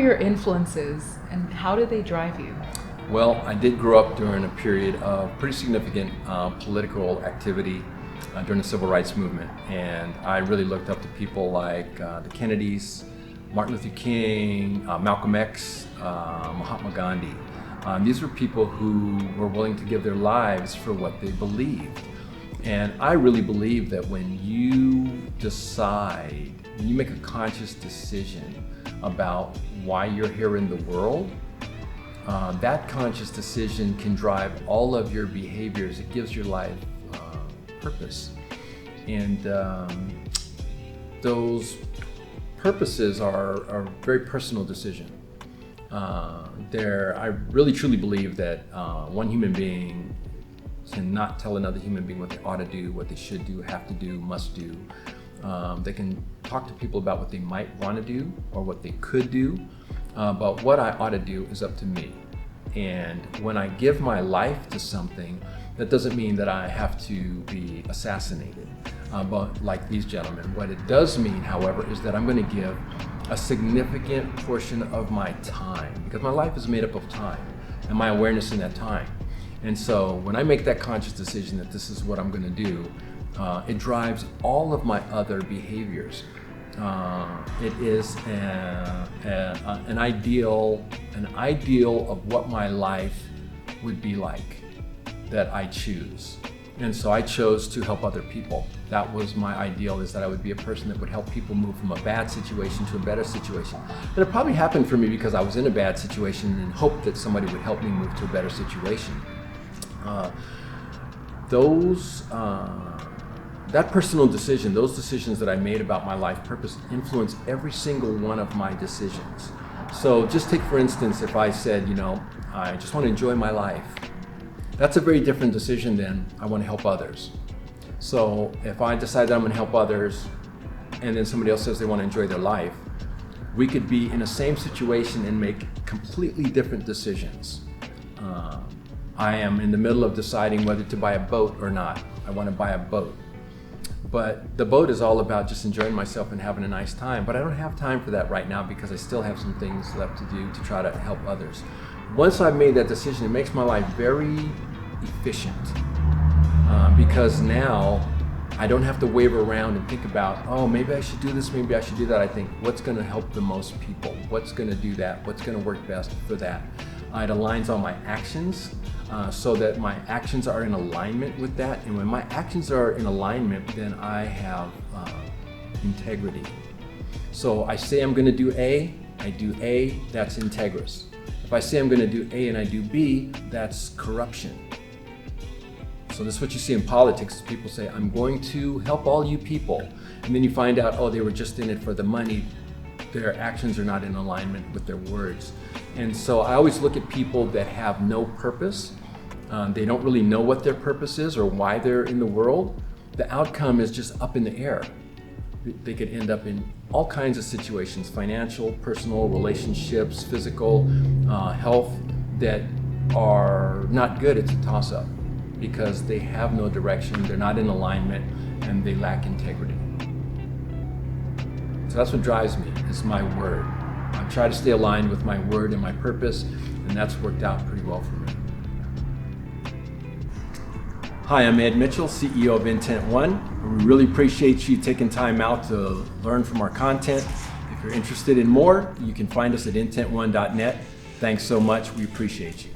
your influences and how did they drive you? Well, I did grow up during a period of pretty significant political activity during the civil rights movement, and I really looked up to people like the Kennedys, Martin Luther King, Malcolm X, Mahatma Gandhi. These were people who were willing to give their lives for what they believed. And I really believe that when you make a conscious decision about why you're here in the world, that conscious decision can drive all of your behaviors. It gives your life purpose. And those purposes are a very personal decision. I really truly believe that one human being cannot tell another human being what they ought to do, what they should do, have to do, must do. They can talk to people about what they might want to do or what they could do, but what I ought to do is up to me. And when I give my life to something, that doesn't mean that I have to be assassinated, but like these gentlemen. What it does mean, however, is that I'm going to give a significant portion of my time, because my life is made up of time and my awareness in that time. And so when I make that conscious decision that this is what I'm going to do, it drives all of my other behaviors. It is an ideal of what my life would be like that I choose. And so I chose to help other people. That was my ideal, is that I would be a person that would help people move from a bad situation to a better situation. But it probably happened for me because I was in a bad situation and hoped that somebody would help me move to a better situation. That personal decision, those decisions that I made about my life purpose influence every single one of my decisions. So just take, for instance, if I said, I just want to enjoy my life. That's a very different decision than I want to help others. So if I decide that I'm going to help others and then somebody else says they want to enjoy their life, we could be in the same situation and make completely different decisions. I am in the middle of deciding whether to buy a boat or not. I want to buy a boat. But the boat is all about just enjoying myself and having a nice time. But I don't have time for that right now because I still have some things left to do to try to help others. Once I've made that decision, it makes my life very efficient. Because now I don't have to waver around and think about, maybe I should do this, maybe I should do that. I think, what's going to help the most people? What's going to do that? What's going to work best for that? It aligns all my actions so that my actions are in alignment with that. And when my actions are in alignment, then I have integrity. So I say I'm going to do A, I do A, that's integrous. If I say I'm going to do A and I do B, that's corruption. So this is what you see in politics. People say, I'm going to help all you people. And then you find out, they were just in it for the money. Their actions are not in alignment with their words. And so I always look at people that have no purpose. They don't really know what their purpose is or why they're in the world. The outcome is just up in the air. They could end up in all kinds of situations, financial, personal, relationships, physical, health, that are not good. It's a toss-up because they have no direction, they're not in alignment, and they lack integrity. So that's what drives me, is my word. I try to stay aligned with my word and my purpose, and that's worked out pretty well for me. Hi, I'm Ed Mitchell, CEO of Intent One. We really appreciate you taking time out to learn from our content. If you're interested in more, you can find us at intentone.net. Thanks so much. We appreciate you.